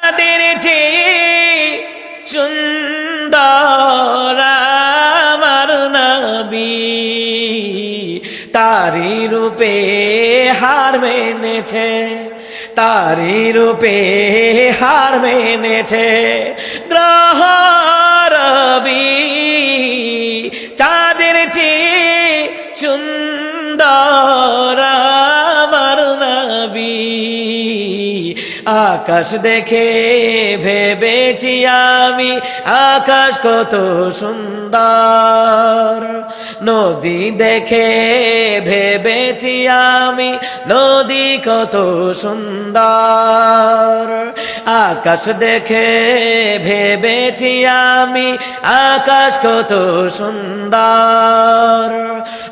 তাদের চেয়ে সুন্দর আমার নবী, তারি রূপে হার মেনেছে, তারি রূপে হার মেনেছে গ্রহ রবি। চাঁদের চেয়ে সুন্দর আমার নবী, আকাশ দেখে ভেবেছি আমি আকাশ কত সুন্দর, নদী দেখে ভেবেছি আমি নদী কত সুন্দর, আকাশ দেখে ভেবেছি আমি আকাশ কত সুন্দর,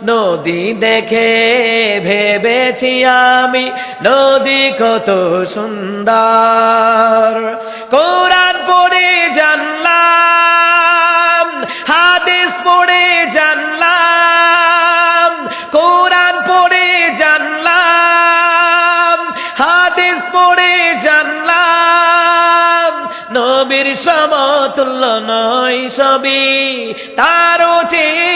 নদী দেখে ভেবেছি আমি নদী কত সুন্দর। কোরআন পড়ে জানলাম, হাদিস পড়ে জানলাম, কোরআন পড়ে জানলাম, হাদিস পড়ে জানলাম, নবীর সমতুল্য নয় সবই, তারও চেয়ে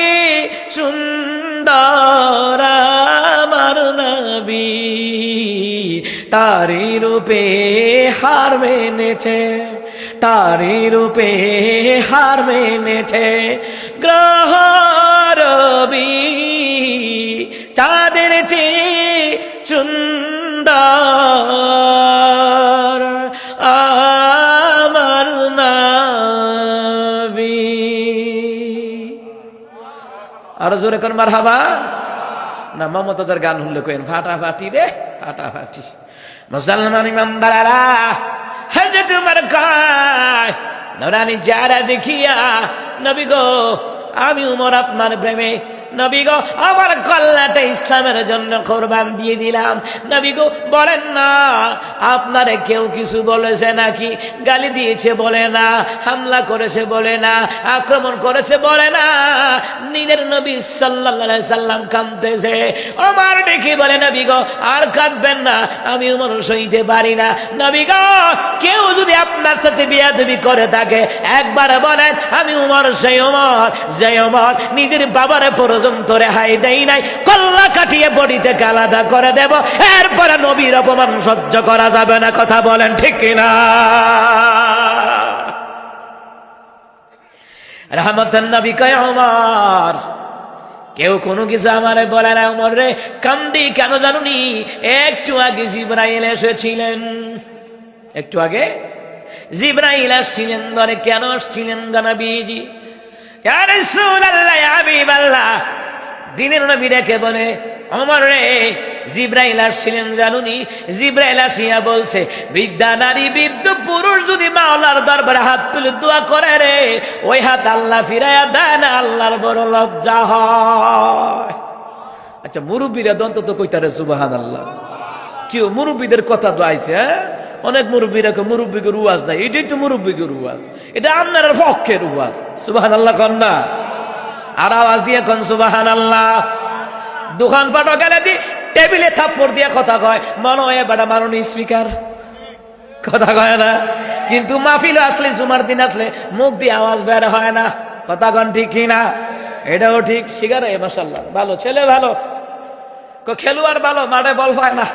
সুন্দর আমার নবী, তারি রূপে হার মেনেছে, তারি রূপে হার মেনেছে গ্রহ রবি। চাঁদের চেয়ে সুন্দর আমার নবী। আরো জোরে কোন মারহাবা না, মমতাদের গান শুনলে কেন ফাটাফাটি রে, ফাটাফাটি। মুসলমান ইমানদারেরা, হযরত উমর কয় নূরানী চেহারা দেখিয়া, নবী গো আমি উমর আপনার প্রেমে, নবী গো আমার কল্যাণটা ইসলামের জন্য কোরবান দিয়ে দিলাম। নবী গো বলেন না, আপনারে কেউ কিছু বলেছে নাকি? গালি দিয়েছে বলে না, হামলা করেছে বলে না, আক্রমণ করেছে বলে না, নিজের নবী সাল্লাল্লাহু আলাইহি সাল্লাম কাঁদতেছে। ওমর দেখি বলে নবী গো আর কাঁদবেন না, আমি উমর সইতে পারি না। নবী গো কেউ যদি আপনার সাথে বিয়াদবি করে থাকে একবার বলেন, আমি উমর সেই উমর যে উমর নিজের বাবারে পর্যন্ত রেহাই দেই নাই, কল্লা কাটিয়ে বডি থেকে আলাদা করে দেব, এরপরে নবীর অপমান সহ্য করা যাবে না। কথা বলেন ঠিক কিনা? রহমতের নবী কয় ওমর কেউ কোনো কিছু আমারে বলে না। ওমর রে কান্দি কেন জানুনি? একটু আগে জিবরাইল এসেছিলেন, একটু আগে জিবরাইল আসছিলেন। ধরে কেন আসছিলেন নবীজি? ইয়া রাসূলুল্লাহ, ইয়া হাবিবাল্লাহ, দিনের নবী ডেকে বলে ওমর রে জিবরাইল আসছিলেন জানুনি? জিবরাইল আসিয়া বলছে, বৃদ্ধা নারী বৃদ্ধ পুরুষ যদি মাওলার দরবারে হাত তুলে দোয়া করে রে, ওই হাত আল্লাহ ফিরাইয়া দেয় না, আল্লাহর বড় লজ্জা হয়। আচ্ছা মুরব্বীরা অন্তত কইতারে সুবহানাল্লাহ। কেউ মুরব্বীদের কথা তো আইছে, হ্যাঁ অনেক মুরব্বীরা মুরব্বীকে রুয়াজ নাই, এটাই তো মুরব্বীকে রুয়াজ, এটা আপনার পক্ষে রুয়াজ। সুবহানাল্লাহ কন না, আর আওয়াজ দিয়ে কন সুবহানাল্লাহ। দোকান পাটো গেলে দি টেবিলে থাপ্পড় দিয়ে কথা কয়, মনে হয় বেটা মারুনি স্পিকার, কথা কয় না। কিন্তু মাহফিলে আসলে, জুমার দিন আসলে মুখ দিয়ে আওয়াজ বের হয় না। কথা কন ঠিক কিনা? এটাও ঠিক। শিকার মাশাআল্লাহ, ভালো ছেলে, ভালো খেলোয়াড়, ভালো মাঠে বল পায় না।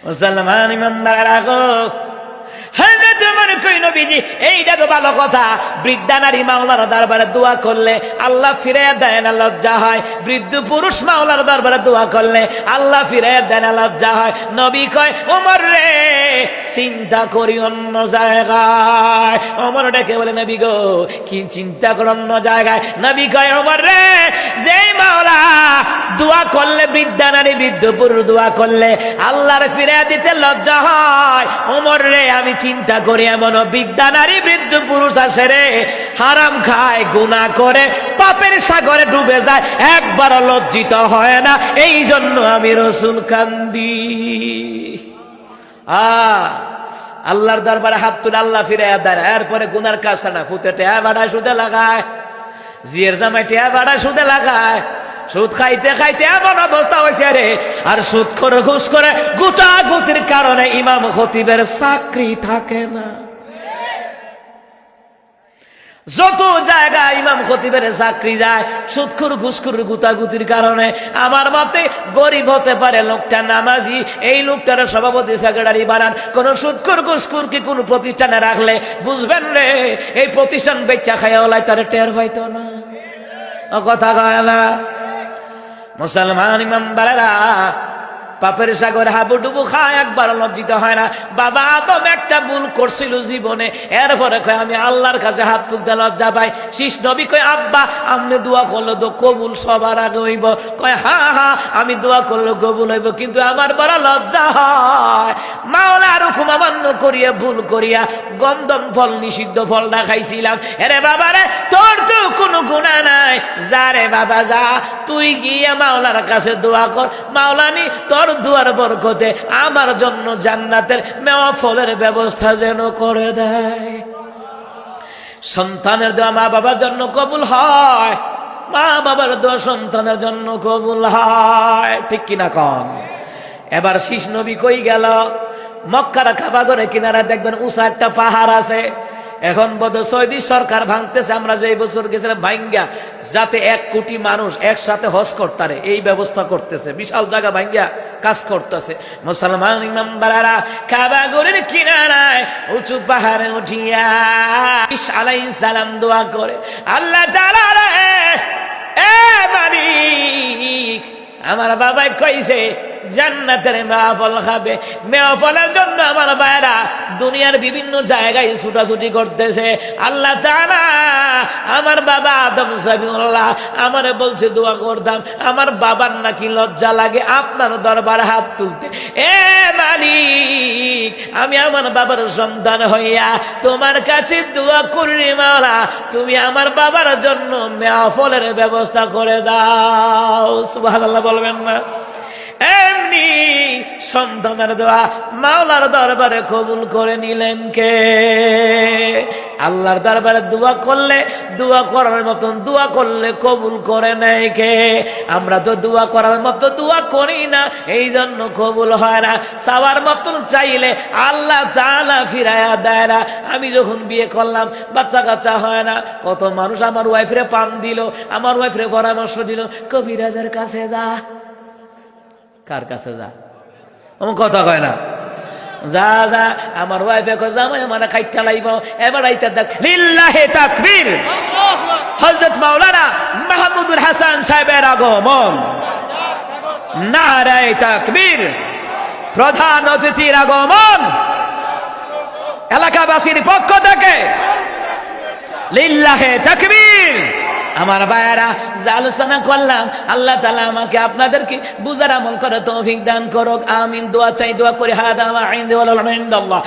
মুসলমান ইমানদার রাখো, হযরত ওমর কই নবীজি এইটা তো ভালো কথা, বৃদ্ধা নারী মাওলার দরবারে দোয়া করলে আল্লাহ ফিরাইয়া দেয় না, লজ্জা হয়। বৃদ্ধ পুরুষ মাওলার দরবারে দোয়া করলে আল্লাহ ফিরাইয়া দেয় না, লজ্জা হয়। নবী কয় ওমর রে চিন্তা করি অন্য জায়গায়। ওমর ডেকে বলে নবী গো কি চিন্তা কর অন্য জায়গায়? নবী কয় ওমর রে যেই মাওলা দোয়া করলে, বৃদ্ধা নারী বৃদ্ধ পুরুষ দোয়া করলে আল্লাহর ফিরাইয়া দিতে লজ্জা হয়, ওমর রে আমি চিন্তা করি এমন বৃদ্ধা নারী বৃদ্ধ পুরুষ আসে রে, হারাম খায়, গুনাহ করে, পাপের সাগরে ডুবে যায়, একবার লজ্জিত হয় না। এই জন্য আমি রাসূল কান্দি। আল্লাহর দরবারে হাত তুলে আল্লাহ ফিরাইয়া দেয়, এরপরে গুনার কাজ না, ফুতে টেয়া বাড়া সুদে লাগায়, জিয়ের জামাই টেয়া বাড়া সুদে লাগায়, সুদ খাইতে খাইতে এমন অবস্থা হয়েছে রে, আর সুদ করে ঘুষ করে গুতাগুতির কারণে ইমাম খতিবের চাকরি থাকে না। যত জায়গায় ইমাম খতিবের চাকরি যায় সুদখোর ঘুষখোর গুতাগুতির কারণে। আমার মতে গরিব হতে পারে লোকটা নামাজি, এই লোকটার সভাপতি সেক্রেটারি বানান, কোন সুদখোর ঘুষখোর কি কোন প্রতিষ্ঠানে রাখলে বুঝবেন রে এই প্রতিষ্ঠান বেচা খায়া ওলাই তার টের হইতো না। কথা কয় না মুসলমান ইমামদারেরা, পাপের সাগরে হাবুডুবু খায়, একবার লজ্জিত হয় না। বাবা আদম একটা ভুল করছিল জীবনে, এরপরে কয় আমি আল্লাহর কাছে হাত তুলতে লজ্জা পাই। শীষ নবী কয় আব্বা আমনে দোয়া করলে তো কবুল সবার আগে হইব। কয় হ্যাঁ হ্যাঁ আমি দোয়া করলে কবুল হইব, কিন্তু আমার বড় লজ্জা হয়। মাওলার হুকুম অমান্য করিয়া ভুল করিয়া গন্ধম ফল নিষিদ্ধ ফল না খাইছিলাম। এরে বাবা রে, তোর তো কোনো গুনাহ নাই, যা রে বাবা যা, তুই গিয়া মাওলার কাছে দোয়া কর, মাওলানি তোর দুয়ার বরকতে আমার জন্য জান্নাতের মেওয়া ফলের ব্যবস্থা যেন করে দেয়। সন্তানের দোয়া মা বাবার জন্য কবুল হয়, মা বাবার দোয়া সন্তানের জন্য কবুল হয়, ঠিক কিনা কন? এবার শীষ নবী কই গেল? মক্কার কাবা ঘরে কিনারা দেখবেন উঁচা একটা পাহাড় আছে। এখন বোধ সৌদি সরকার ভাঙতেছে, আমরা যে বছর গেছিলাম ভাঙ্গা, যাতে 1 কোটি মানুষ একসাথে হজ করতারে এই ব্যবস্থা করতেছে, বিশাল জায়গা ভাঙ্গা কাজ করতেছে। মুসলমান ইমামদারেরা কাবা ঘরের কিনারায় উঁচু পাহাড়ে উঠিয়া ঈসা আলাইহিস সালাম দোয়া করে, আল্লাহ তাআলা রে, এ মালিক আমার বাবাই কইছে জান্নাতের মেওয়া ফল খাবে, মেওয়া ফলের জন্য আমার ভাইরা দুনিয়ার বিভিন্ন জায়গায় ছুটাছুটি করতেছে। আল্লাহ তাআলা আমার বাবা আদম সামিউল্লাহ আমারে বলছে দোয়া করতাম, আমার বাবার নাকি লজ্জা লাগে আপনার দরবারে হাত তুলতে। এ মালিক আমি আমার বাবার সন্তান হইয়া তোমার কাছে দোয়া করি মাওলা, তুমি আমার বাবার জন্য মেওয়া ফলের ব্যবস্থা করে দাও। সুবহানাল্লাহ বলবেন না? এমনি সন্তানের দোয়া মাওলার দরবারে কবুল করে নিলেন কে? আল্লাহর দরবারে দোয়া করলে, দোয়া করার মতন দোয়া করলে কবুল করে নেয় কে? আমরা তো দোয়া করার মতো দোয়া করি না, এই জন্য কবুল হয় না। চাওয়ার মতন চাইলে আল্লাহ তাআলা ফিরাইয়া দেয় না। আমি যখন বিয়ে করলাম বাচ্চা কাচ্চা হয় না, কত মানুষ আমার ওয়াইফরে পাম দিল, আমার ওয়াইফরে পরামর্শ দিল কবিরাজের কাছে যা। কার কাছে যা? আমার কথা কয় না। যা যা আমার ওয়াইফে কয় জামাই আমার খাইটা লাইব, এবার আইতা দেখ লিল্লাহি তাকবীর, হযরত মাওলানা মাহমুদুল হাসান সাহেবের আগমন, নারায়ে তাকবীর, প্রধান অতিথির আগমন, এলাকাবাসীর পক্ষ থেকে লিল্লাহি তাকবীর। আমার ভাইয়েরা যা আলোচনা করলাম আল্লাহ তাআলা আমাকে আপনাদেরকে বুঝার আমল করে তৌফিক দান করুক। আমিন। দোয়া চাই, দোয়া করে হাদা মা ইনদাল্লাহ।